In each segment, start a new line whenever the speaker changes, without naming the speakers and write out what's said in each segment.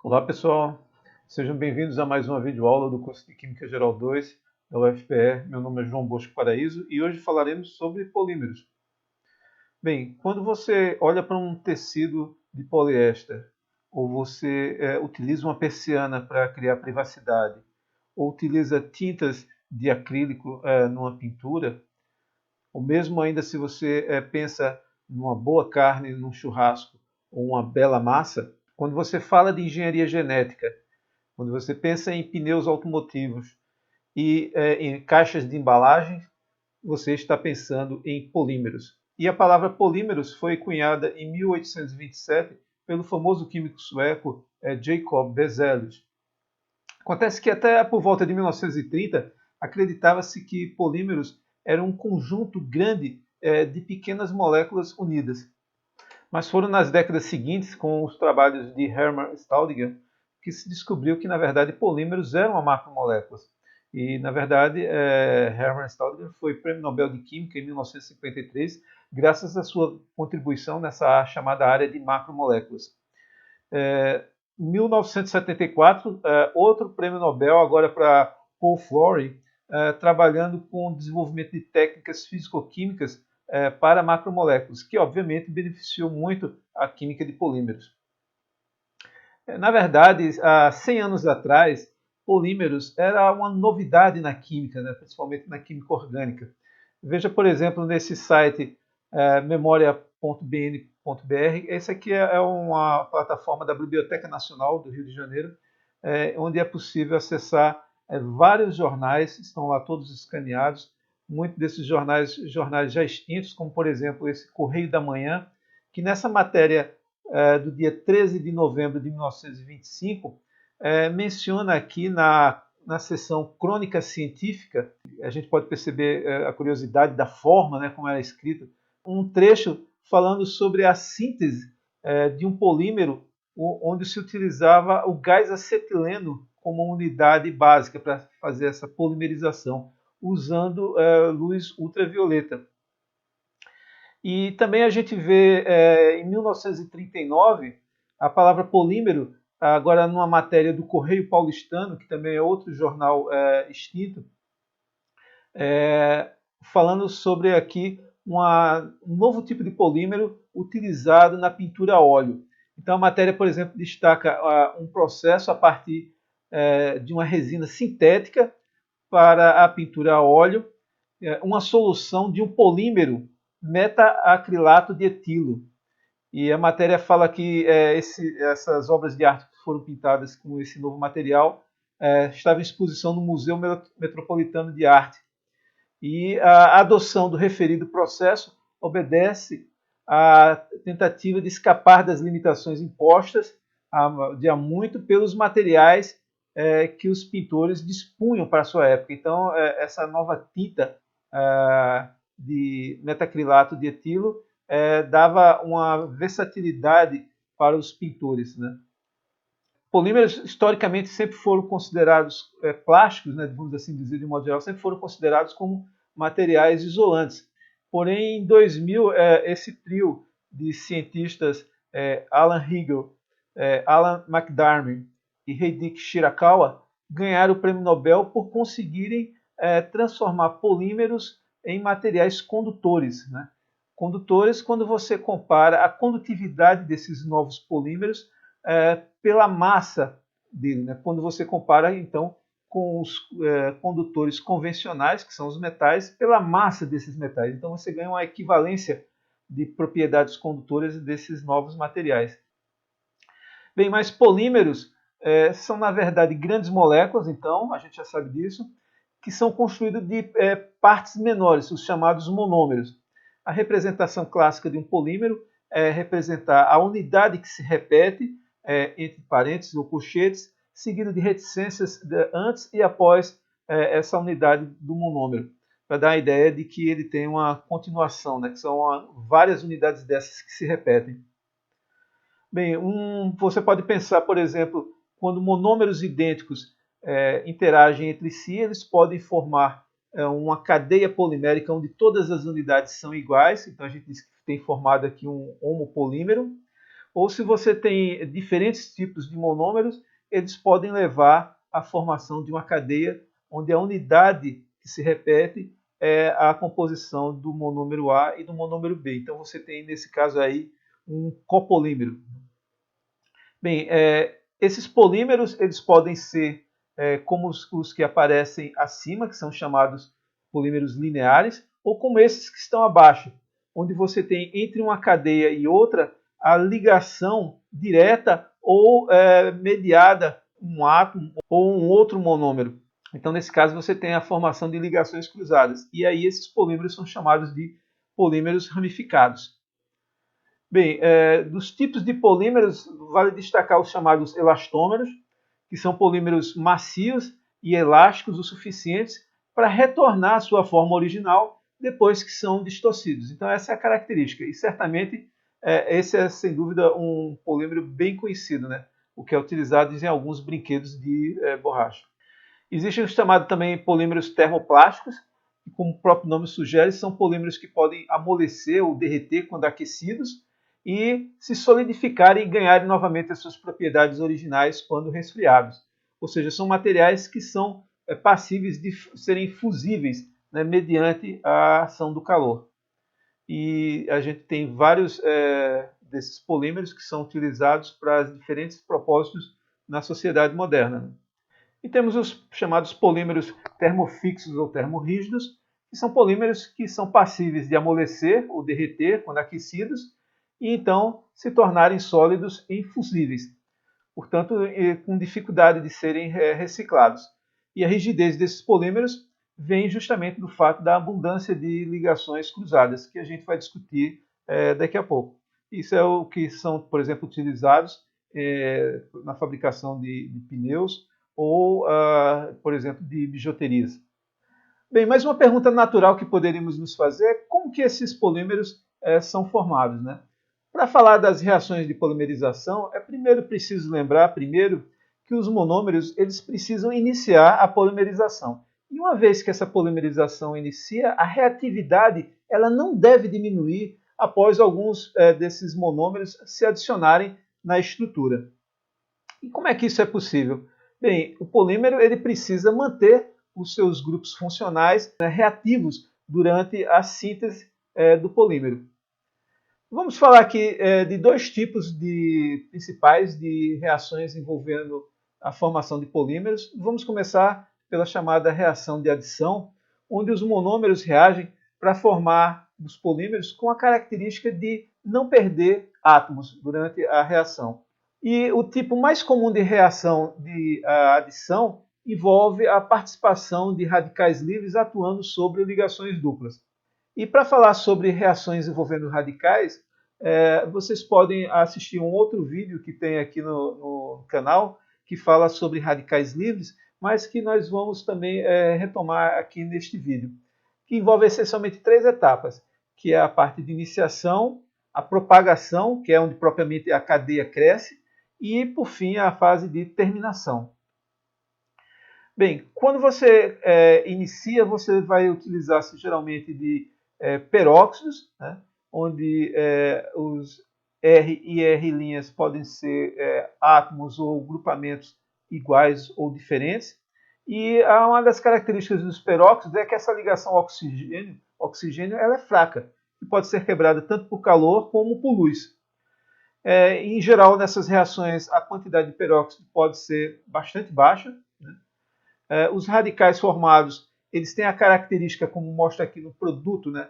Olá pessoal, sejam bem-vindos a mais uma videoaula do curso de Química Geral 2 da UFPE. Meu nome é João Bosco Paraíso e hoje falaremos sobre polímeros. Bem, quando você olha para um tecido de poliéster, ou você utiliza uma persiana para criar privacidade, ou utiliza tintas de acrílico numa pintura, ou mesmo ainda se você pensa numa boa carne, num churrasco, ou uma bela massa, quando você fala de engenharia genética, quando você pensa em pneus automotivos e em caixas de embalagem, você está pensando em polímeros. E a palavra polímeros foi cunhada em 1827 pelo famoso químico sueco Jacob Berzelius. Acontece que até por volta de 1930 acreditava-se que polímeros eram um conjunto grande de pequenas moléculas unidas. Mas foram nas décadas seguintes, com os trabalhos de Hermann Staudinger, que se descobriu que, na verdade, polímeros eram macromoléculas. E, na verdade, Hermann Staudinger foi Prêmio Nobel de Química em 1953, graças à sua contribuição nessa chamada área de macromoléculas. Em 1974, outro prêmio Nobel, agora para Paul Flory, trabalhando com o desenvolvimento de técnicas físico-químicas para macromoléculas, que obviamente beneficiou muito a química de polímeros. Na verdade, há 100 anos atrás, polímeros era uma novidade na química, né, principalmente na química orgânica. Veja, por exemplo, nesse site memoria.bn.br, esse aqui é uma plataforma da Biblioteca Nacional do Rio de Janeiro, onde é possível acessar vários jornais, estão lá todos escaneados, muitos desses jornais já extintos, como por exemplo esse Correio da Manhã, que nessa matéria do dia 13 de novembro de 1925, menciona aqui na seção Crônica Científica, a gente pode perceber a curiosidade da forma, né, como era escrito, um trecho falando sobre a síntese de um polímero onde se utilizava o gás acetileno como unidade básica para fazer essa polimerização, usando luz ultravioleta. E também a gente vê em 1939 a palavra polímero, agora numa matéria do Correio Paulistano, que também é outro jornal extinto, falando sobre aqui um novo tipo de polímero utilizado na pintura a óleo. Então a matéria, por exemplo, destaca um processo a partir de uma resina sintética para a pintura a óleo, uma solução de um polímero meta-acrilato de etilo. E a matéria fala que essas obras de arte que foram pintadas com esse novo material estavam em exposição no Museu Metropolitano de Arte. E a adoção do referido processo obedece à tentativa de escapar das limitações impostas há muito pelos materiais que os pintores dispunham para a sua época. Então, essa nova tinta de metacrilato de etilo dava uma versatilidade para os pintores, né? Polímeros historicamente sempre foram considerados plásticos, né, vamos assim dizer de modo geral, sempre foram considerados como materiais isolantes. Porém, em 2000, esse trio de cientistas, Alan Hegel, Alan McDermott e Heidiki Shirakawa, ganharam o prêmio Nobel por conseguirem transformar polímeros em materiais condutores, né? Condutores, quando você compara a condutividade desses novos polímeros pela massa dele, né? Quando você compara, então, com os condutores convencionais, que são os metais, pela massa desses metais. Então, você ganha uma equivalência de propriedades condutoras desses novos materiais. Bem, mas polímeros são, na verdade, grandes moléculas, então, a gente já sabe disso, que são construídas de partes menores, os chamados monômeros. A representação clássica de um polímero é representar a unidade que se repete entre parênteses ou colchetes, seguido de reticências antes e após essa unidade do monômero, para dar a ideia de que ele tem uma continuação, né, que são várias unidades dessas que se repetem. Bem, você pode pensar, por exemplo, quando monômeros idênticos interagem entre si, eles podem formar uma cadeia polimérica onde todas as unidades são iguais, então a gente diz que tem formado aqui um homopolímero, ou se você tem diferentes tipos de monômeros, eles podem levar à formação de uma cadeia onde a unidade que se repete é a composição do monômero A e do monômero B. Então você tem, nesse caso aí, um copolímero. Bem, esses polímeros eles podem ser como os que aparecem acima, que são chamados polímeros lineares, ou como esses que estão abaixo, onde você tem entre uma cadeia e outra a ligação direta ou mediada um átomo ou um outro monômero. Então, nesse caso, você tem a formação de ligações cruzadas. E aí esses polímeros são chamados de polímeros ramificados. Bem, dos tipos de polímeros, vale destacar os chamados elastômeros, que são polímeros macios e elásticos o suficientes para retornar à sua forma original depois que são distorcidos. Então, essa é a característica. E certamente, esse é, sem dúvida, um polímero bem conhecido, né? O que é utilizado em alguns brinquedos de borracha. Existem os chamados também polímeros termoplásticos, que, como o próprio nome sugere, são polímeros que podem amolecer ou derreter quando aquecidos e se solidificarem e ganharem novamente as suas propriedades originais quando resfriados. Ou seja, são materiais que são passíveis de serem fusíveis, né, mediante a ação do calor. E a gente tem vários desses polímeros que são utilizados para diferentes propósitos na sociedade moderna, né? E temos os chamados polímeros termofixos ou termorrígidos, que são polímeros que são passíveis de amolecer ou derreter quando aquecidos e então se tornarem sólidos e infusíveis, portanto, com dificuldade de serem reciclados. E a rigidez desses polímeros vem justamente do fato da abundância de ligações cruzadas, que a gente vai discutir daqui a pouco. Isso é o que são, por exemplo, utilizados na fabricação de pneus ou, por exemplo, de bijuterias. Bem, mais uma pergunta natural que poderíamos nos fazer é como que esses polímeros são formados, né? Para falar das reações de polimerização, primeiro preciso lembrar que os monômeros eles precisam iniciar a polimerização. E uma vez que essa polimerização inicia, a reatividade ela não deve diminuir após alguns desses monômeros se adicionarem na estrutura. E como é que isso é possível? Bem, o polímero ele precisa manter os seus grupos funcionais reativos durante a síntese do polímero. Vamos falar aqui de dois tipos principais de reações envolvendo a formação de polímeros. Vamos começar pela chamada reação de adição, onde os monômeros reagem para formar os polímeros com a característica de não perder átomos durante a reação. E o tipo mais comum de reação de adição envolve a participação de radicais livres atuando sobre ligações duplas. E para falar sobre reações envolvendo radicais, vocês podem assistir um outro vídeo que tem aqui no canal, que fala sobre radicais livres, mas que nós vamos também retomar aqui neste vídeo, que envolve essencialmente três etapas, que é a parte de iniciação, a propagação, que é onde propriamente a cadeia cresce, e, por fim, a fase de terminação. Bem, quando você inicia, você vai utilizar-se geralmente de peróxidos, né, onde os R e R' podem ser átomos ou grupamentos iguais ou diferentes. E uma das características dos peróxidos é que essa ligação oxigênio ela é fraca e pode ser quebrada tanto por calor como por luz. Em geral, nessas reações, a quantidade de peróxido pode ser bastante baixa, né? Os radicais formados eles têm a característica, como mostra aqui no produto, né?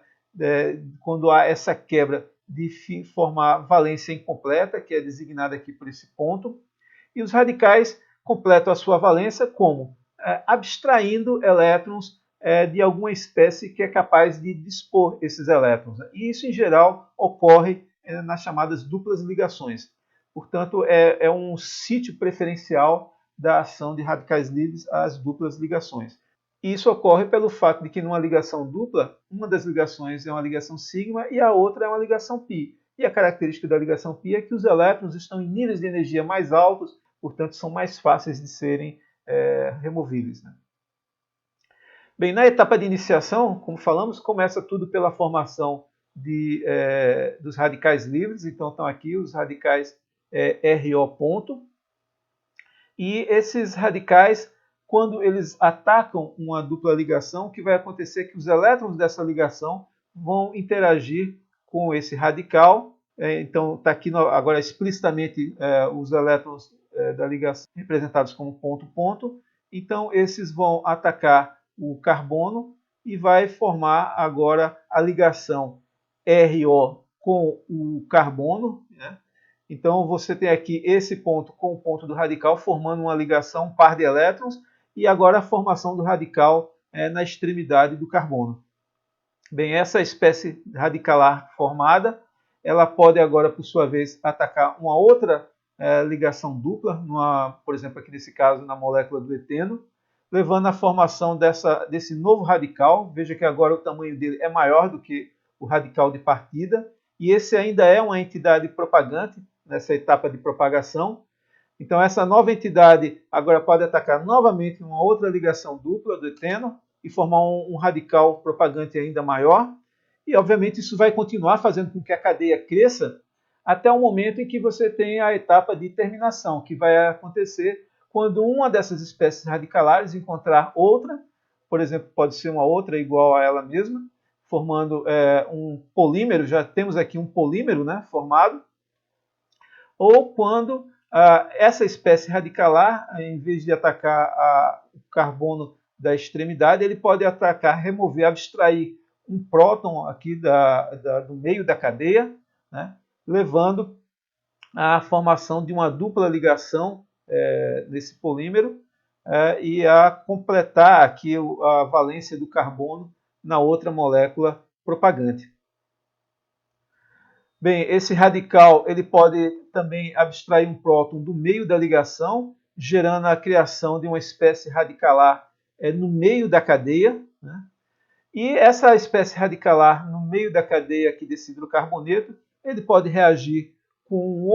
Quando há essa quebra de formar valência incompleta, que é designada aqui por esse ponto, e os radicais completam a sua valência como? Abstraindo elétrons de alguma espécie que é capaz de dispor esses elétrons, né? E isso, em geral, ocorre nas chamadas duplas ligações. Portanto, é um sítio preferencial da ação de radicais livres às duplas ligações. E isso ocorre pelo fato de que numa ligação dupla, uma das ligações é uma ligação sigma e a outra é uma ligação π. E a característica da ligação π é que os elétrons estão em níveis de energia mais altos, portanto são mais fáceis de serem removíveis, né? Bem, na etapa de iniciação, como falamos, começa tudo pela formação dos radicais livres. Então estão aqui os radicais RO ponto. E esses radicais, quando eles atacam uma dupla ligação, o que vai acontecer é que os elétrons dessa ligação vão interagir com esse radical. Então está aqui agora explicitamente os elétrons da ligação representados como ponto-ponto. Então esses vão atacar o carbono e vai formar agora a ligação RO com o carbono, né? Então você tem aqui esse ponto com o ponto do radical formando uma ligação, um par de elétrons, e agora a formação do radical na extremidade do carbono. Bem, essa espécie radicalar formada, ela pode agora, por sua vez, atacar uma outra ligação dupla, por exemplo, aqui nesse caso, na molécula do eteno, levando à formação desse novo radical. Veja que agora o tamanho dele é maior do que o radical de partida, e esse ainda é uma entidade propagante nessa etapa de propagação. Então essa nova entidade agora pode atacar novamente uma outra ligação dupla do eteno e formar um radical propagante ainda maior. E obviamente isso vai continuar fazendo com que a cadeia cresça até o momento em que você tem a etapa de terminação, que vai acontecer quando uma dessas espécies radicalares encontrar outra, por exemplo, pode ser uma outra igual a ela mesma, formando um polímero. Já temos aqui um polímero, né, formado. Ou quando essa espécie radicalar, em vez de atacar o carbono da extremidade, ele pode atacar, remover, abstrair um próton aqui do meio da cadeia, né, levando à formação de uma dupla ligação nesse polímero e a completar aqui a valência do carbono na outra molécula propagante. Bem, esse radical ele pode também abstrair um próton do meio da ligação, gerando a criação de uma espécie radicalar no meio da cadeia, né? E essa espécie radicalar no meio da cadeia aqui desse hidrocarboneto, ele pode reagir com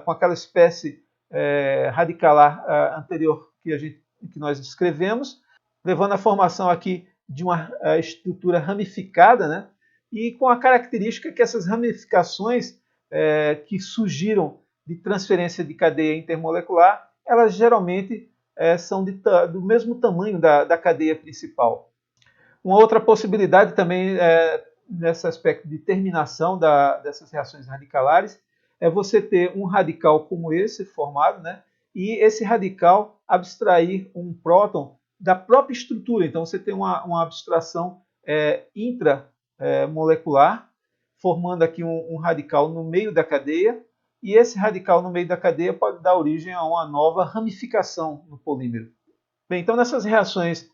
com aquela espécie radicalar anterior que nós descrevemos, levando à formação aqui de uma estrutura ramificada, né? E com a característica que essas ramificações que surgiram de transferência de cadeia intermolecular, elas geralmente são do mesmo tamanho da cadeia principal. Uma outra possibilidade também nesse aspecto de terminação dessas reações radicalares é você ter um radical como esse formado, né? E esse radical abstrair um próton da própria estrutura. Então você tem uma abstração intramolecular, formando aqui um radical no meio da cadeia, e esse radical no meio da cadeia pode dar origem a uma nova ramificação no polímero. Bem, então nessas reações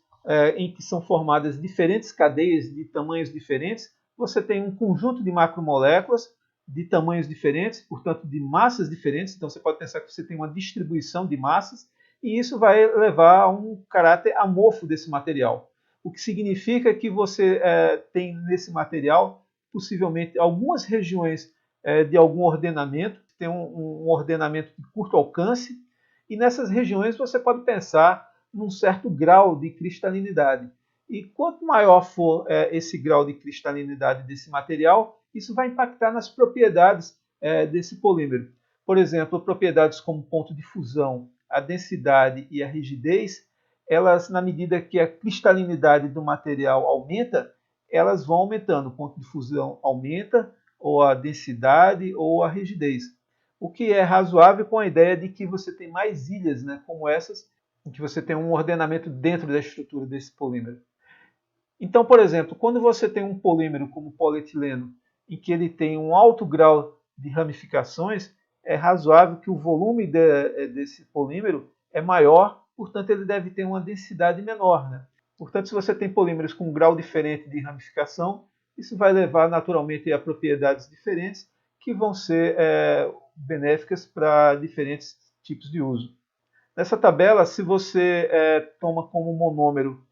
em que são formadas diferentes cadeias de tamanhos diferentes, você tem um conjunto de macromoléculas de tamanhos diferentes, portanto de massas diferentes. Então você pode pensar que você tem uma distribuição de massas, e isso vai levar a um caráter amorfo desse material. O que significa que você tem nesse material possivelmente algumas regiões de algum ordenamento, tem um ordenamento de curto alcance, e nessas regiões você pode pensar num certo grau de cristalinidade. E quanto maior for esse grau de cristalinidade desse material, isso vai impactar nas propriedades desse polímero. Por exemplo, propriedades como ponto de fusão, a densidade e a rigidez, elas, na medida que a cristalinidade do material aumenta, elas vão aumentando. O ponto de fusão aumenta, ou a densidade, ou a rigidez. O que é razoável com a ideia de que você tem mais ilhas, né, como essas, em que você tem um ordenamento dentro da estrutura desse polímero. Então, por exemplo, quando você tem um polímero como o polietileno, em que ele tem um alto grau de ramificações, é razoável que o volume desse polímero é maior, portanto ele deve ter uma densidade menor, né? Portanto, se você tem polímeros com um grau diferente de ramificação, isso vai levar naturalmente a propriedades diferentes que vão ser benéficas para diferentes tipos de uso. Nessa tabela, se você toma como monômero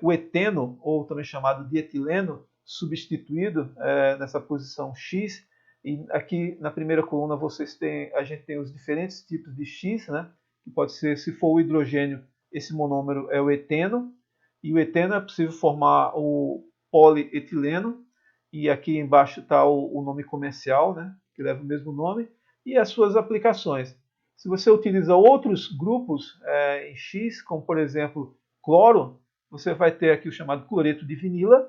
o eteno, ou também chamado de etileno, substituído nessa posição X, e aqui na primeira coluna a gente tem os diferentes tipos de X, né? Que pode ser, se for o hidrogênio, esse monômero é o eteno, e o eteno é possível formar o polietileno, e aqui embaixo está o nome comercial, né, que leva o mesmo nome, e as suas aplicações. Se você utiliza outros grupos em X, como por exemplo cloro, você vai ter aqui o chamado cloreto de vinila,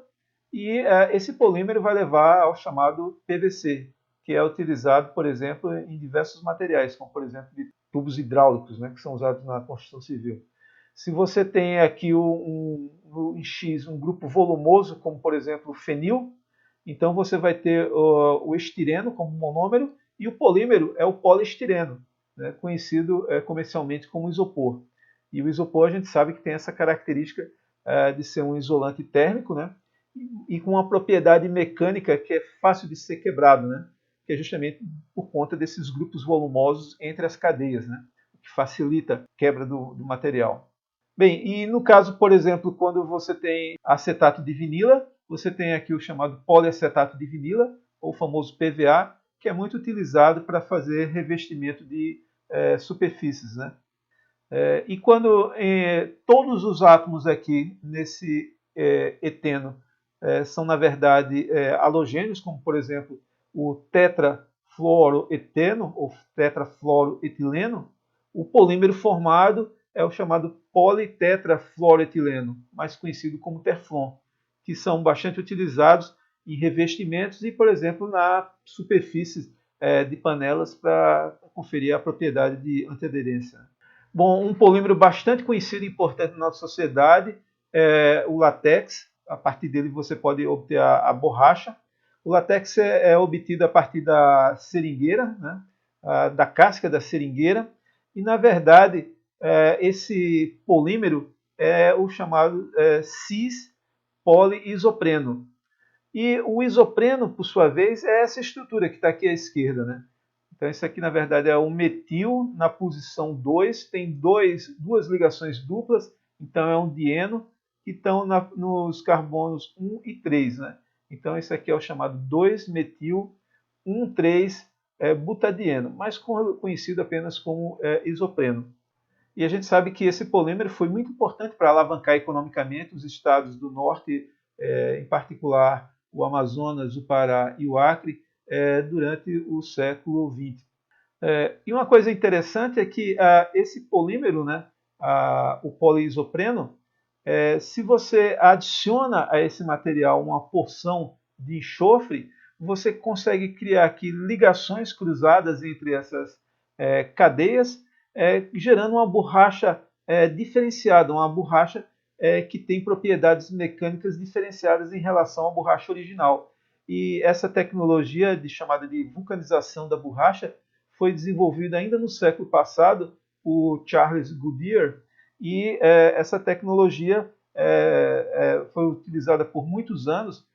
e esse polímero vai levar ao chamado PVC, que é utilizado, por exemplo, em diversos materiais, como por exemplo de tubos hidráulicos, né, que são usados na construção civil. Se você tem aqui em X um grupo volumoso, como por exemplo o fenil, então você vai ter o estireno como monômero e o polímero é o poliestireno, né, conhecido comercialmente como isopor. E o isopor a gente sabe que tem essa característica de ser um isolante térmico, né, e com uma propriedade mecânica que é fácil de ser quebrado, né, que é justamente por conta desses grupos volumosos entre as cadeias, né, que facilita a quebra do material. Bem, e no caso, por exemplo, quando você tem acetato de vinila, você tem aqui o chamado poliacetato de vinila, ou o famoso PVA, que é muito utilizado para fazer revestimento de superfícies, né? E quando todos os átomos aqui nesse eteno são, na verdade, halogênios, como por exemplo o tetrafluoroeteno ou tetrafluoroetileno, o polímero formado é o chamado politetrafluoroetileno, mais conhecido como Teflon, que são bastante utilizados em revestimentos e, por exemplo, na superfície de panelas para conferir a propriedade de antiaderência. Bom, um polímero bastante conhecido e importante na nossa sociedade é o látex. A partir dele você pode obter a borracha. O látex é obtido a partir da seringueira, né? Da casca da seringueira. E, na verdade, esse polímero é o chamado cis-poliisopreno. E o isopreno, por sua vez, é essa estrutura que está aqui à esquerda, né? Então, isso aqui, na verdade, é o metil na posição 2, tem duas ligações duplas, então é um dieno, que estão nos carbonos 1 e 3. Né? Então, isso aqui é o chamado 2-metil 1,3-butadieno, mais conhecido apenas como isopreno. E a gente sabe que esse polímero foi muito importante para alavancar economicamente os estados do norte, em particular o Amazonas, o Pará e o Acre, durante o século XX. E uma coisa interessante é que esse polímero, né, o poliisopreno, se você adiciona a esse material uma porção de enxofre, você consegue criar aqui ligações cruzadas entre essas cadeias, gerando uma borracha diferenciada, uma borracha que tem propriedades mecânicas diferenciadas em relação à borracha original. E essa tecnologia chamada de vulcanização da borracha foi desenvolvida ainda no século passado por Charles Goodyear, e essa tecnologia foi utilizada por muitos anos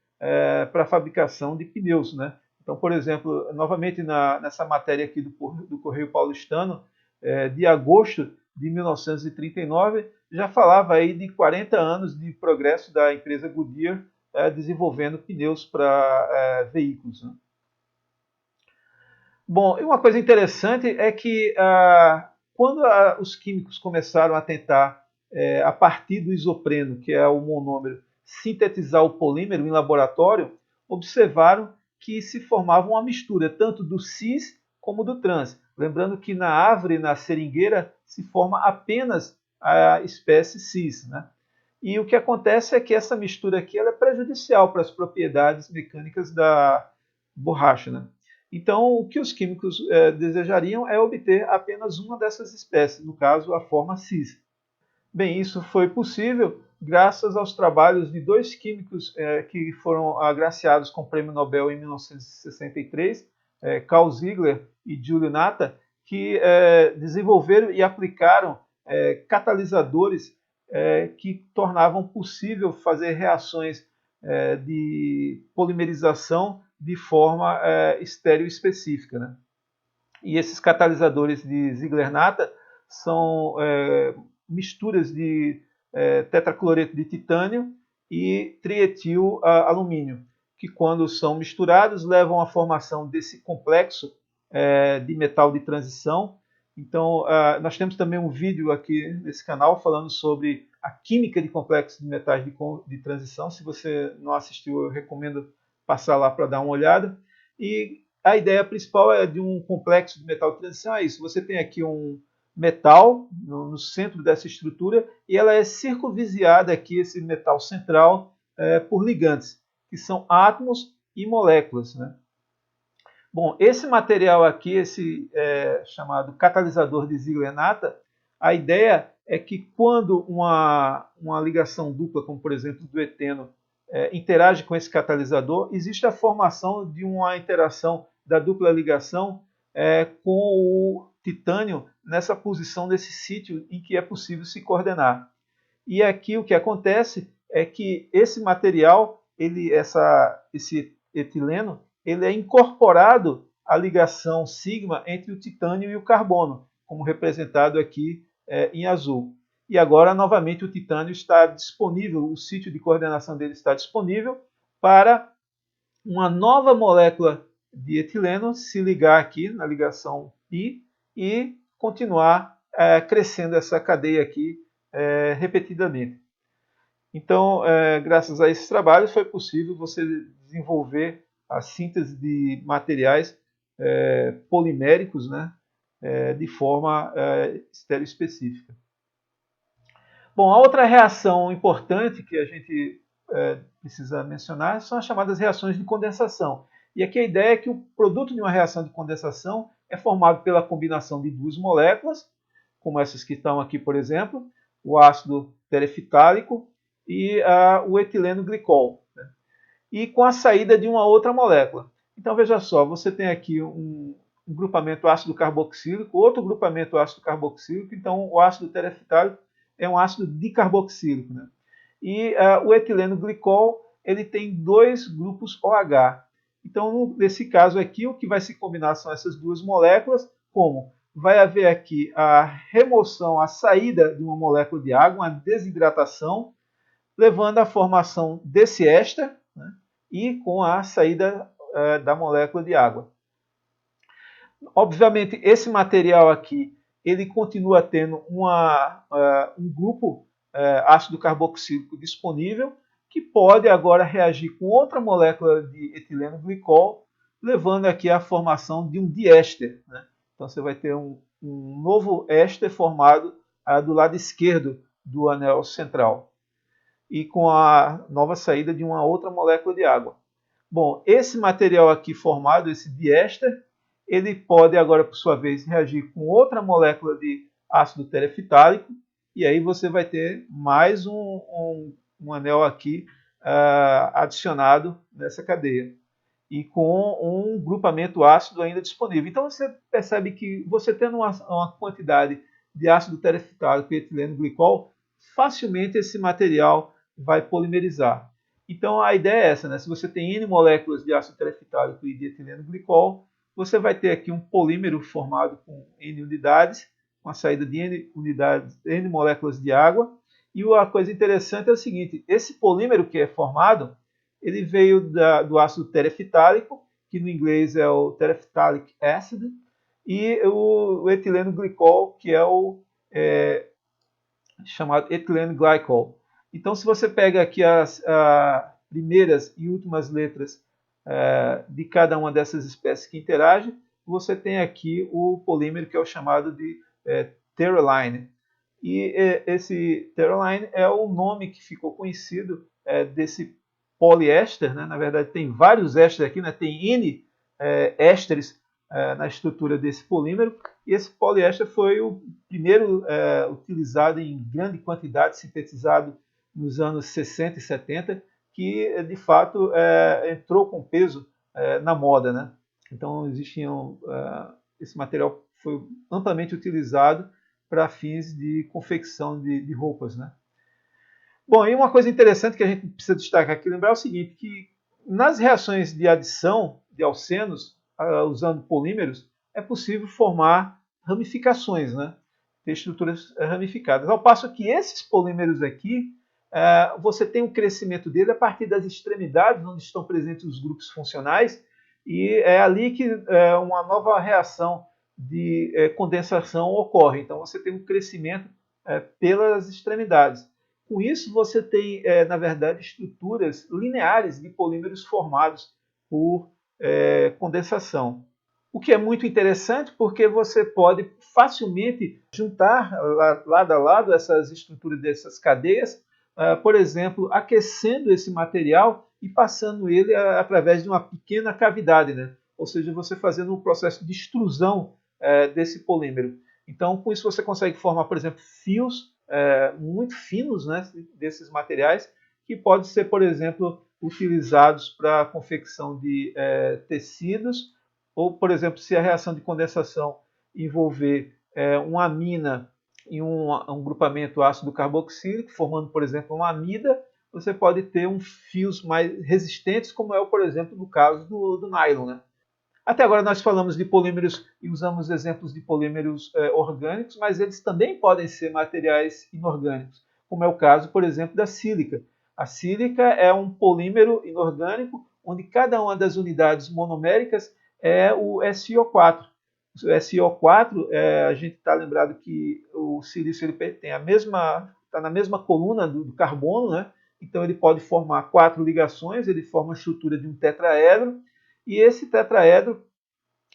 para a fabricação de pneus, né? Então, por exemplo, novamente nessa matéria aqui do Correio Paulistano, de agosto de 1939, já falava aí de 40 anos de progresso da empresa Goodyear desenvolvendo pneus para veículos. Né? Bom, e uma coisa interessante é que quando os químicos começaram a tentar, a partir do isopreno, que é o monômero, sintetizar o polímero em laboratório, observaram que se formava uma mistura tanto do cis como do trans. Lembrando que na árvore, na seringueira, se forma apenas a espécie cis. Né? E o que acontece é que essa mistura aqui ela é prejudicial para as propriedades mecânicas da borracha. Né? Então, o que os químicos desejariam é obter apenas uma dessas espécies, no caso, a forma cis. Bem, isso foi possível graças aos trabalhos de dois químicos que foram agraciados com o Prêmio Nobel em 1963, Carl Ziegler e Giulio Natta, que desenvolveram e aplicaram catalisadores que tornavam possível fazer reações de polimerização de forma estéreo específica. Né? E esses catalisadores de Ziegler-Natta são misturas de tetracloreto de titânio e trietil alumínio, que quando são misturados levam à formação desse complexo de metal de transição. Então, nós temos também um vídeo aqui nesse canal falando sobre a química de complexos de metais de transição. Se você não assistiu, eu recomendo passar lá para dar uma olhada. E a ideia principal é de um complexo de metal de transição, é isso. Você tem aqui um metal no centro dessa estrutura e ela é circunvizinada aqui, esse metal central, por ligantes, que são átomos e moléculas, né? Bom, esse material aqui, esse chamado catalisador de Ziegler-Natta, a ideia é que quando uma ligação dupla, como por exemplo do eteno, interage com esse catalisador, existe a formação de uma interação da dupla ligação com o titânio nessa posição, nesse sítio em que é possível se coordenar. E aqui o que acontece é que esse material, esse etileno, ele é incorporado à ligação sigma entre o titânio e o carbono, como representado aqui em azul. E agora, novamente, o titânio está disponível, o sítio de coordenação dele está disponível para uma nova molécula de etileno se ligar aqui na ligação π e continuar crescendo essa cadeia aqui repetidamente. Então, graças a esses trabalhos, foi possível você desenvolver a síntese de materiais poliméricos, né, de forma estereoespecífica. Bom, a outra reação importante que a gente precisa mencionar são as chamadas reações de condensação. E aqui a ideia é que o produto de uma reação de condensação é formado pela combinação de duas moléculas, como essas que estão aqui, por exemplo, o ácido terefitálico e o etileno glicol, né? E com a saída de uma outra molécula. Então veja só, você tem aqui um grupamento ácido carboxílico, outro grupamento ácido carboxílico, então o ácido terefitálico é um ácido dicarboxílico, né? E o etileno glicol, ele tem dois grupos OH. Então, nesse caso aqui, o que vai se combinar são essas duas moléculas, como vai haver aqui a remoção, a saída de uma molécula de água, uma desidratação, levando à formação desse éster, né, e com a saída da molécula de água. Obviamente, esse material aqui, ele continua tendo um grupo ácido carboxílico disponível, que pode agora reagir com outra molécula de etileno glicol, levando aqui à formação de um diéster, né? Então você vai ter um novo éster formado do lado esquerdo do anel central, e com a nova saída de uma outra molécula de água. Bom, esse material aqui formado, esse diéster, ele pode agora, por sua vez, reagir com outra molécula de ácido terefitálico, e aí você vai ter mais um anel aqui adicionado nessa cadeia, e com um grupamento ácido ainda disponível. Então você percebe que você tendo uma quantidade de ácido terefitálico e etileno glicol, facilmente esse material vai polimerizar. Então a ideia é essa, né? Se você tem N moléculas de ácido terefitálico e de etileno glicol, você vai ter aqui um polímero formado com N unidades, com a saída de N unidades, N moléculas de água. E a coisa interessante é o seguinte, esse polímero que é formado, ele veio do ácido terefitálico, que no inglês é o terephthalic acid, e o etileno glicol, que é o chamado etileno glycol. Então, se você pega aqui as primeiras e últimas letras de cada uma dessas espécies que interagem, você tem aqui o polímero que é o chamado de pteroline. E esse pteroline é o nome que ficou conhecido desse poliéster, né? Na verdade, tem vários ésteres aqui, né? Tem N ésteres na estrutura desse polímero, e esse poliéster foi o primeiro utilizado em grande quantidade, sintetizado nos anos 60 e 70, que de fato entrou com peso na moda, né? Então esse material foi amplamente utilizado para fins de confecção de roupas, né? Bom, e uma coisa interessante que a gente precisa destacar aqui, lembrar é o seguinte, que nas reações de adição de alcenos, usando polímeros, é possível formar ramificações, né? Ter estruturas ramificadas. Ao passo que esses polímeros aqui, você tem um crescimento dele a partir das extremidades, onde estão presentes os grupos funcionais, e é ali que uma nova reação de condensação ocorre. Então você tem um crescimento pelas extremidades. Com isso, você tem, na verdade, estruturas lineares de polímeros formados por condensação. O que é muito interessante porque você pode facilmente juntar lado a lado essas estruturas dessas cadeias, por exemplo, aquecendo esse material e passando ele através de uma pequena cavidade, né? Ou seja, você fazendo um processo de extrusão desse polímero. Então, com isso você consegue formar, por exemplo, fios muito finos, né, desses materiais, que podem ser, por exemplo, utilizados para a confecção de tecidos, ou, por exemplo, se a reação de condensação envolver uma amina em um grupamento ácido carboxílico, formando, por exemplo, uma amida, você pode ter fios mais resistentes, como é, por exemplo, no caso do nylon, né? Até agora nós falamos de polímeros e usamos exemplos de polímeros orgânicos, mas eles também podem ser materiais inorgânicos, como é o caso, por exemplo, da sílica. A sílica é um polímero inorgânico onde cada uma das unidades monoméricas é o SiO4. O SiO4, a gente está lembrado que o silício ele tem está na mesma coluna do carbono, né? Então ele pode formar 4 ligações, ele forma a estrutura de um tetraedro, e esse tetraedro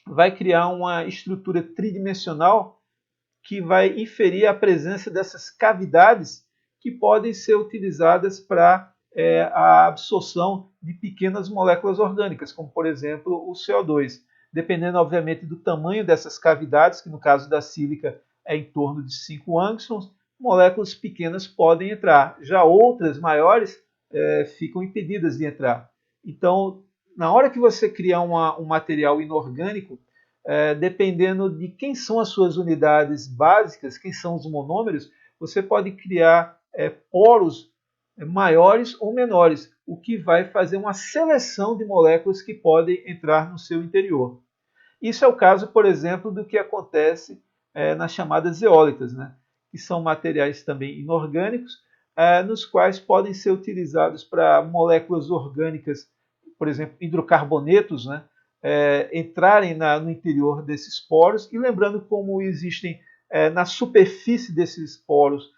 vai criar uma estrutura tridimensional que vai inferir a presença dessas cavidades que podem ser utilizadas para a absorção de pequenas moléculas orgânicas, como por exemplo o CO2. Dependendo, obviamente, do tamanho dessas cavidades, que no caso da sílica é em torno de 5 angstroms, moléculas pequenas podem entrar. Já outras maiores ficam impedidas de entrar. Então, na hora que você criar um material inorgânico, dependendo de quem são as suas unidades básicas, quem são os monômeros, você pode criar poros maiores ou menores, o que vai fazer uma seleção de moléculas que podem entrar no seu interior. Isso é o caso, por exemplo, do que acontece nas chamadas zeólitas, né? Que são materiais também inorgânicos, nos quais podem ser utilizados para moléculas orgânicas, por exemplo, hidrocarbonetos, né? Entrarem no interior desses poros, e lembrando como existem na superfície desses poros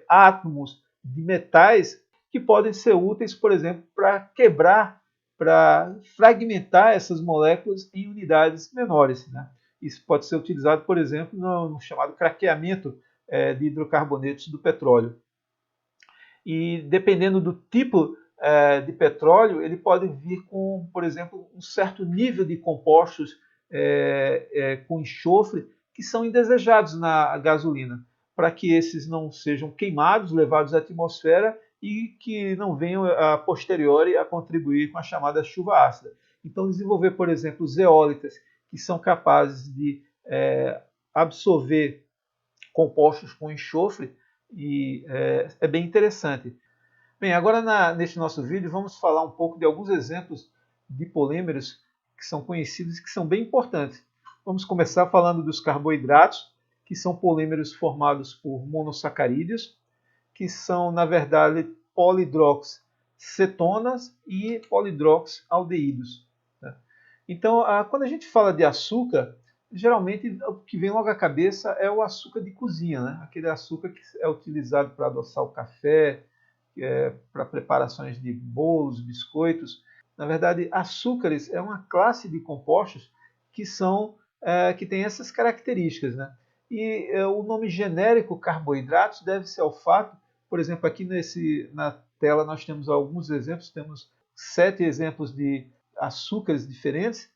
átomos de metais que podem ser úteis, por exemplo, para quebrar, para fragmentar essas moléculas em unidades menores, né? Isso pode ser utilizado, por exemplo, no chamado craqueamento de hidrocarbonetos do petróleo. E dependendo do tipo de petróleo, ele pode vir com, por exemplo, um certo nível de compostos com enxofre que são indesejados na gasolina, para que esses não sejam queimados, levados à atmosfera e que não venham a posteriori a contribuir com a chamada chuva ácida. Então, desenvolver, por exemplo, zeólitas que são capazes de absorver compostos com enxofre e é bem interessante. Bem, agora neste nosso vídeo vamos falar um pouco de alguns exemplos de polímeros que são conhecidos e que são bem importantes. Vamos começar falando dos carboidratos, que são polímeros formados por monossacarídeos, que são, na verdade, polidroxcetonas e polidroxaldeídos. Né? Então, quando a gente fala de açúcar, geralmente o que vem logo à cabeça é o açúcar de cozinha, né? Aquele açúcar que é utilizado para adoçar o café, para preparações de bolos, biscoitos. Na verdade, açúcares é uma classe de compostos que que tem essas características, né? E o nome genérico carboidratos deve-se ao fato, por exemplo, aqui na tela nós temos alguns exemplos, temos 7 exemplos de açúcares diferentes,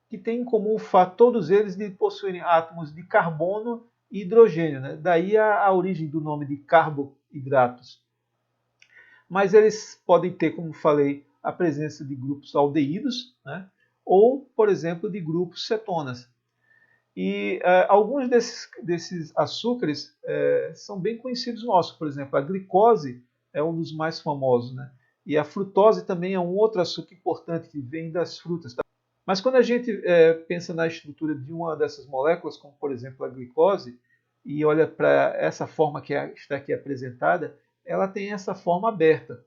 que têm em comum o fato, todos eles, de possuírem átomos de carbono e hidrogênio, né? Daí a origem do nome de carboidratos. Mas eles podem ter, como falei, a presença de grupos aldeídos, né? Ou, por exemplo, de grupos cetonas. E alguns desses açúcares são bem conhecidos nossos. Por exemplo, a glicose é um dos mais famosos, né? E a frutose também é um outro açúcar importante que vem das frutas. Tá? Mas quando a gente pensa na estrutura de uma dessas moléculas, como por exemplo a glicose, e olha para essa forma que está aqui apresentada, ela tem essa forma aberta.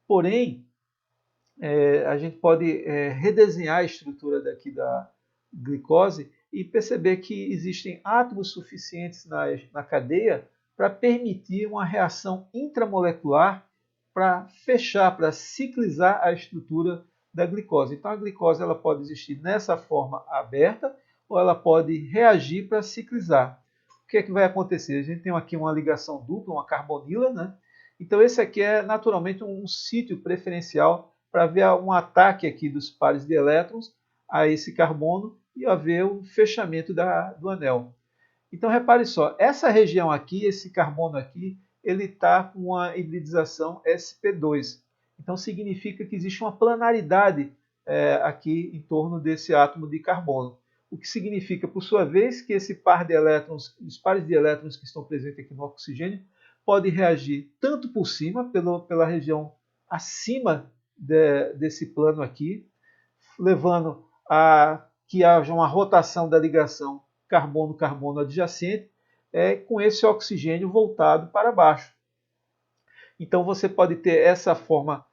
Porém, a gente pode redesenhar a estrutura daqui da glicose e perceber que existem átomos suficientes na cadeia para permitir uma reação intramolecular para fechar, para ciclizar a estrutura da glicose. Então a glicose ela pode existir nessa forma aberta ou ela pode reagir para ciclizar. O que é que vai acontecer? A gente tem aqui uma ligação dupla, uma carbonila, né? Então esse aqui é naturalmente um sítio preferencial para haver um ataque aqui dos pares de elétrons a esse carbono e haver um fechamento do anel. Então repare só, essa região aqui, esse carbono aqui, ele está com uma hibridização sp2. Então significa que existe uma planaridade aqui em torno desse átomo de carbono. O que significa, por sua vez, que esse par de elétrons, os pares de elétrons que estão presentes aqui no oxigênio, podem reagir tanto por cima, pela região acima desse plano aqui, levando a que haja uma rotação da ligação carbono-carbono adjacente, com esse oxigênio voltado para baixo. Então você pode ter essa forma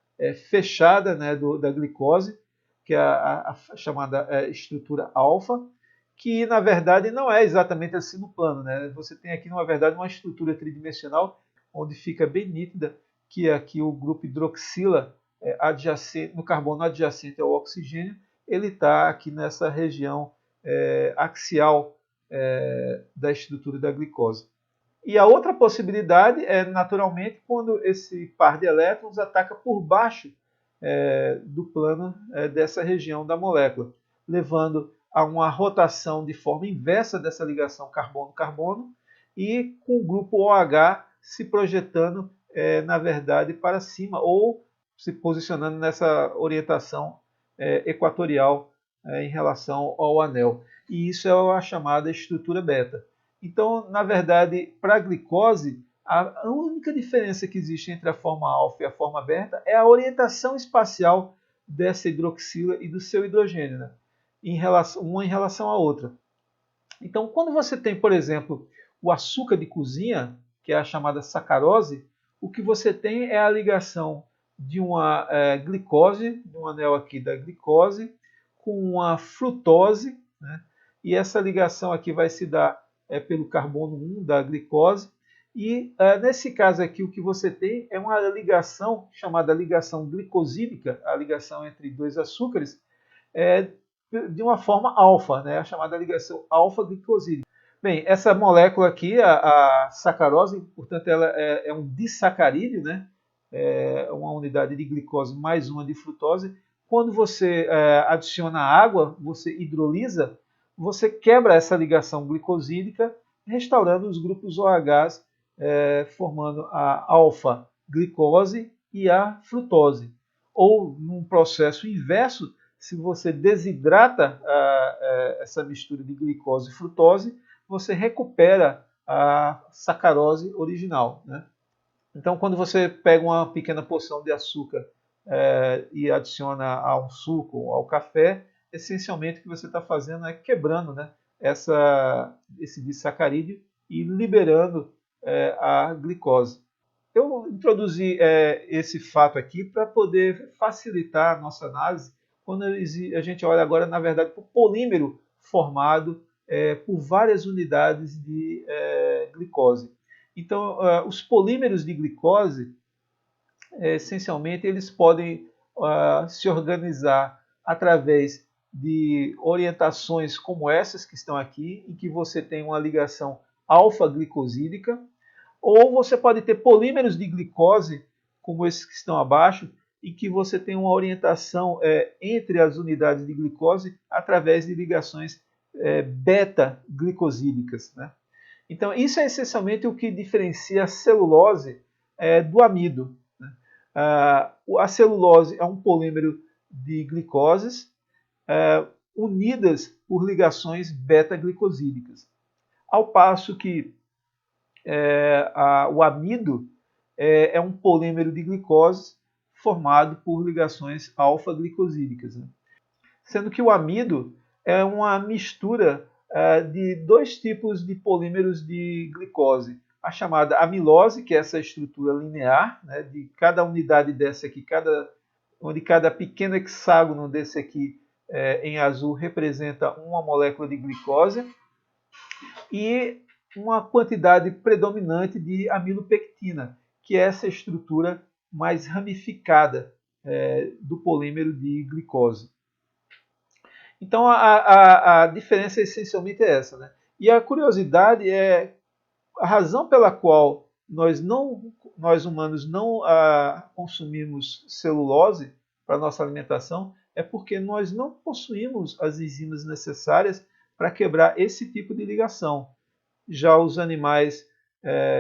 fechada, né, da glicose, que é a chamada estrutura alfa, que na verdade não é exatamente assim no plano, né? Você tem aqui, na verdade, uma estrutura tridimensional, onde fica bem nítida que aqui o grupo hidroxila adjacente, no carbono adjacente ao oxigênio, ele está aqui nessa região axial da estrutura da glicose. E a outra possibilidade é, naturalmente, quando esse par de elétrons ataca por baixo do plano dessa região da molécula, levando a uma rotação de forma inversa dessa ligação carbono-carbono e com o grupo OH se projetando, na verdade, para cima ou se posicionando nessa orientação equatorial em relação ao anel. E isso é a chamada estrutura beta. Então, na verdade, para a glicose, a única diferença que existe entre a forma alfa e a forma beta é a orientação espacial dessa hidroxila e do seu hidrogênio, né? Uma em relação à outra. Então, quando você tem, por exemplo, o açúcar de cozinha, que é a chamada sacarose, o que você tem é a ligação de uma glicose, de um anel aqui da glicose, com uma frutose, né? E essa ligação aqui vai se dar pelo carbono 1 da glicose. E nesse caso aqui, o que você tem é uma ligação chamada ligação glicosídica, a ligação entre dois açúcares, de uma forma alfa, né? A chamada ligação alfa-glicosídica. Bem, essa molécula aqui, a sacarose, portanto, ela é um disacarídeo, né? É uma unidade de glicose mais uma de frutose. Quando você adiciona água, você hidrolisa, você quebra essa ligação glicosídica, restaurando os grupos OHs, formando a alfa-glicose e a frutose. Ou, num processo inverso, se você desidrata essa mistura de glicose e frutose, você recupera a sacarose original, né? Então, quando você pega uma pequena porção de açúcar e adiciona a um suco ou ao café, essencialmente o que você está fazendo é quebrando, né, esse disacarídeo e liberando a glicose. Eu introduzi esse fato aqui para poder facilitar a nossa análise quando a gente olha agora, na verdade, para o polímero formado por várias unidades de glicose. Então, os polímeros de glicose, essencialmente, eles podem se organizar através de orientações como essas que estão aqui, em que você tem uma ligação alfa-glicosídica, ou você pode ter polímeros de glicose, como esses que estão abaixo, em que você tem uma orientação entre as unidades de glicose através de ligações beta-glicosídicas, né? Então, isso é essencialmente o que diferencia a celulose do amido, né? A celulose é um polímero de glicoses unidas por ligações beta-glicosídicas, ao passo que o amido é um polímero de glicose formado por ligações alfa-glicosídicas, né? Sendo que o amido é uma mistura de dois tipos de polímeros de glicose. A chamada amilose, que é essa estrutura linear, né, de cada unidade dessa aqui, onde cada pequeno hexágono desse aqui em azul representa uma molécula de glicose, e uma quantidade predominante de amilopectina, que é essa estrutura mais ramificada do polímero de glicose. Então a diferença essencialmente é essa, né? E a curiosidade é a razão pela qual nós humanos não consumimos celulose para nossa alimentação é porque nós não possuímos as enzimas necessárias para quebrar esse tipo de ligação. Já os animais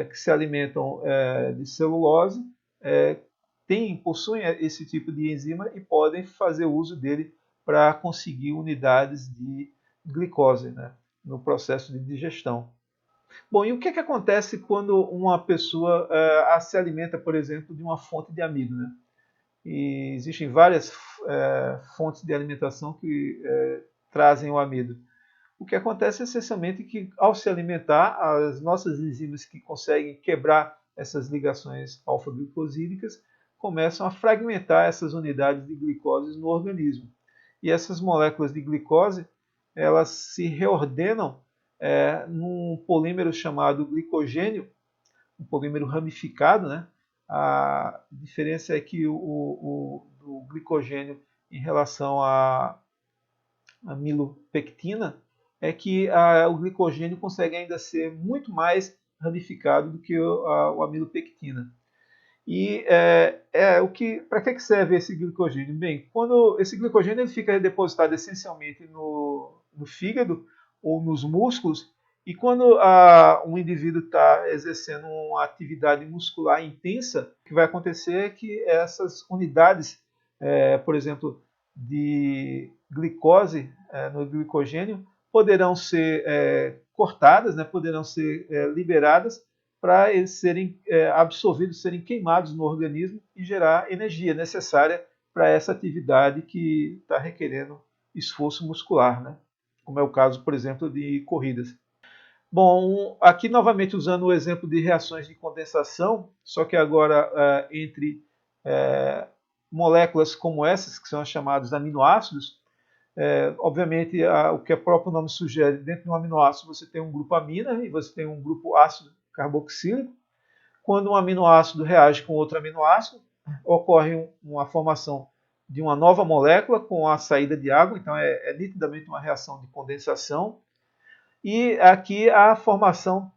que se alimentam de celulose possuem esse tipo de enzima e podem fazer uso dele para conseguir unidades de glicose, né, no processo de digestão. Bom, e o que acontece quando uma pessoa se alimenta, por exemplo, de uma fonte de amido, né? E existem várias fontes de alimentação que trazem o amido. O que acontece é essencialmente que, ao se alimentar, as nossas enzimas que conseguem quebrar essas ligações alfa-glicosídicas começam a fragmentar essas unidades de glicose no organismo. E essas moléculas de glicose, elas se reordenam num polímero chamado glicogênio, um polímero ramificado, né? A diferença é que o glicogênio em relação à amilopectina é que o glicogênio consegue ainda ser muito mais ramificado do que o amilopectina. E para que serve esse glicogênio? Bem, quando esse glicogênio ele fica depositado essencialmente no fígado ou nos músculos, e quando um indivíduo está exercendo uma atividade muscular intensa, o que vai acontecer é que essas unidades, por exemplo, de glicose no glicogênio, poderão ser cortadas, né, poderão ser liberadas para eles serem absorvidos, serem queimados no organismo e gerar energia necessária para essa atividade que está requerendo esforço muscular, né? Como é o caso, por exemplo, de corridas. Bom, aqui novamente usando o exemplo de reações de condensação, só que agora entre moléculas como essas, que são as chamadas aminoácidos. Obviamente, o que o próprio nome sugere, dentro de um aminoácido você tem um grupo amina e você tem um grupo ácido carboxílico. Quando um aminoácido reage com outro aminoácido, ocorre uma formação de uma nova molécula com a saída de água, então é nitidamente uma reação de condensação. E aqui a formação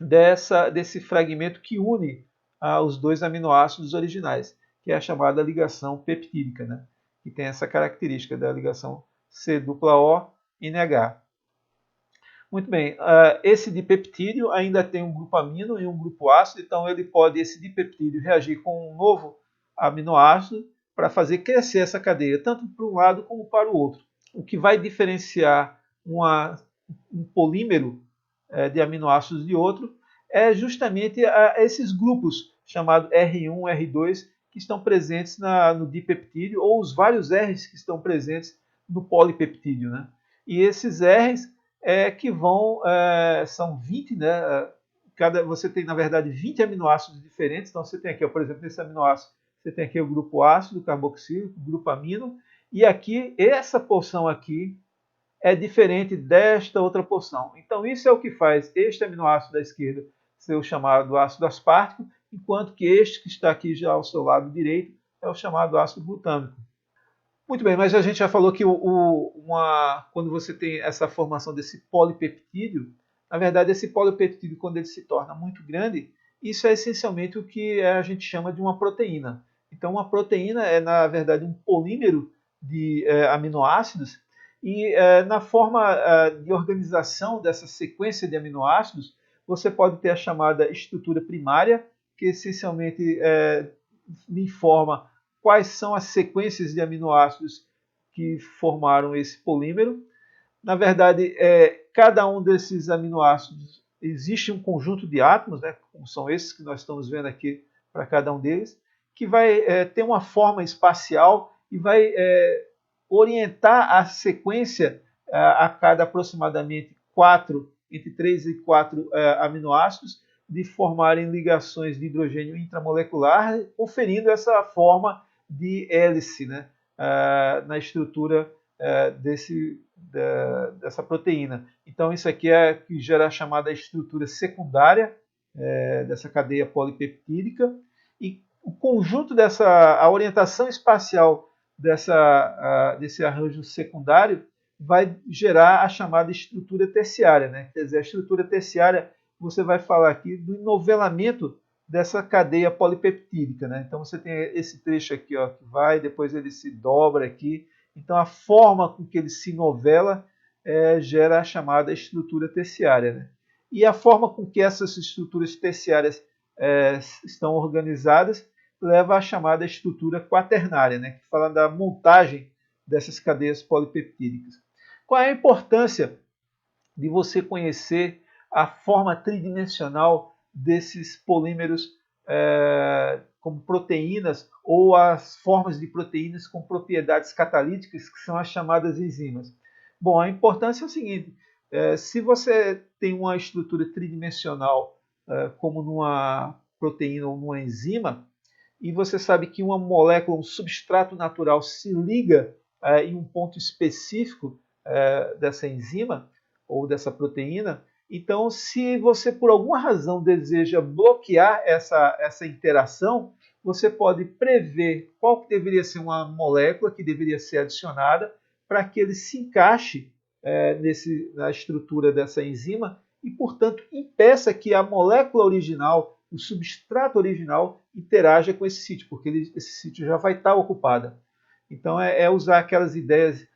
desse fragmento que une os dois aminoácidos originais, que é a chamada ligação peptídica, né? Que tem essa característica da ligação C-O-NH. Muito bem, esse dipeptídeo ainda tem um grupo amino e um grupo ácido, então esse dipeptídeo reagir com um novo aminoácido para fazer crescer essa cadeia, tanto para um lado como para o outro. O que vai diferenciar um polímero de aminoácidos de outro é justamente esses grupos chamados R1, R2, que estão presentes no dipeptídeo, ou os vários R's que estão presentes no polipeptídeo, né? E esses R's que são 20, né? Você tem, na verdade, 20 aminoácidos diferentes. Então, você tem aqui, por exemplo, nesse aminoácido, você tem aqui o grupo ácido carboxílico, o grupo amino, e aqui, essa porção aqui é diferente desta outra porção. Então, isso é o que faz este aminoácido da esquerda ser o chamado ácido aspartico, enquanto que este que está aqui já ao seu lado direito é o chamado ácido glutâmico. Muito bem, mas a gente já falou que quando você tem essa formação desse polipeptídeo, na verdade, esse polipeptídeo, quando ele se torna muito grande, isso é essencialmente o que a gente chama de uma proteína. Então, uma proteína é, na verdade, um polímero de aminoácidos, e na forma de organização dessa sequência de aminoácidos, você pode ter a chamada estrutura primária, que essencialmente lhe informa quais são as sequências de aminoácidos que formaram esse polímero. Na verdade, cada um desses aminoácidos existe um conjunto de átomos, né, como são esses que nós estamos vendo aqui para cada um deles, que vai ter uma forma espacial e vai orientar a sequência a cada aproximadamente entre 3 e 4 aminoácidos, de formarem ligações de hidrogênio intramolecular, conferindo essa forma de hélice, né, na estrutura dessa proteína. Então, isso aqui é que gera a chamada estrutura secundária dessa cadeia polipeptídica. E o conjunto a orientação espacial desse arranjo secundário vai gerar a chamada estrutura terciária, né? Quer dizer, a estrutura terciária, você vai falar aqui do enovelamento dessa cadeia polipeptídica, né? Então você tem esse trecho aqui, ó, que vai, depois ele se dobra aqui. Então a forma com que ele se novela gera a chamada estrutura terciária, né? E a forma com que essas estruturas terciárias estão organizadas leva à chamada estrutura quaternária, né, que fala da montagem dessas cadeias polipeptídicas. Qual é a importância de você conhecer a forma tridimensional desses polímeros como proteínas ou as formas de proteínas com propriedades catalíticas, que são as chamadas enzimas? Bom, a importância é o seguinte: se você tem uma estrutura tridimensional, como numa proteína ou numa enzima, e você sabe que uma molécula, um substrato natural, se liga em um ponto específico dessa enzima ou dessa proteína, então, se você por alguma razão deseja bloquear essa interação, você pode prever qual que deveria ser uma molécula que deveria ser adicionada para que ele se encaixe na estrutura dessa enzima e, portanto, impeça que a molécula original, o substrato original, interaja com esse sítio, porque esse sítio já vai estar ocupado. Então, usar aquelas ideias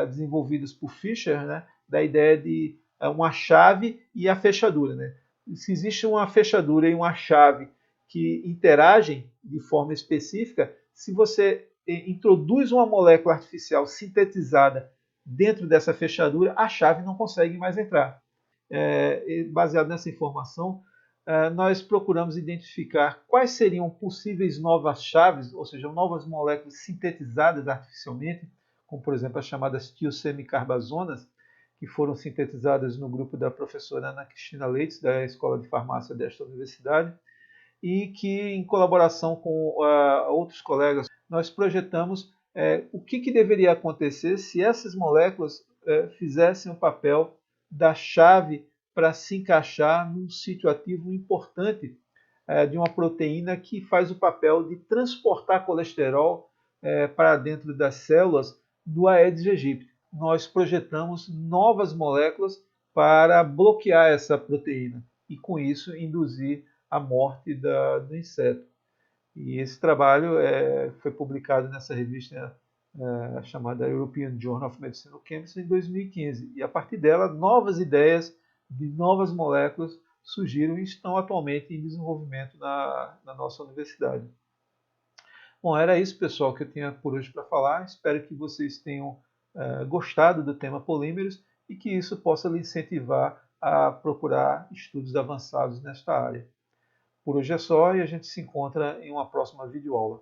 desenvolvidas por Fischer, né, da ideia de uma chave e a fechadura. Né? Se existe uma fechadura e uma chave que interagem de forma específica, se você introduz uma molécula artificial sintetizada dentro dessa fechadura, a chave não consegue mais entrar. Baseado nessa informação, nós procuramos identificar quais seriam possíveis novas chaves, ou seja, novas moléculas sintetizadas artificialmente, como por exemplo as chamadas tiosemicarbazonas, que foram sintetizadas no grupo da professora Ana Cristina Leites, da Escola de Farmácia desta universidade, e que, em colaboração com outros colegas, nós projetamos o que deveria acontecer se essas moléculas fizessem o papel da chave para se encaixar num sítio ativo importante de uma proteína que faz o papel de transportar colesterol para dentro das células do Aedes aegypti. Nós projetamos novas moléculas para bloquear essa proteína e, com isso, induzir a morte do inseto. E esse trabalho foi publicado nessa revista chamada European Journal of Medicinal Chemistry em 2015. E a partir dela, novas ideias de novas moléculas surgiram e estão atualmente em desenvolvimento na nossa universidade. Bom, era isso, pessoal, que eu tinha por hoje para falar. Espero que vocês tenham gostado do tema polímeros e que isso possa lhe incentivar a procurar estudos avançados nesta área. Por hoje é só e a gente se encontra em uma próxima videoaula.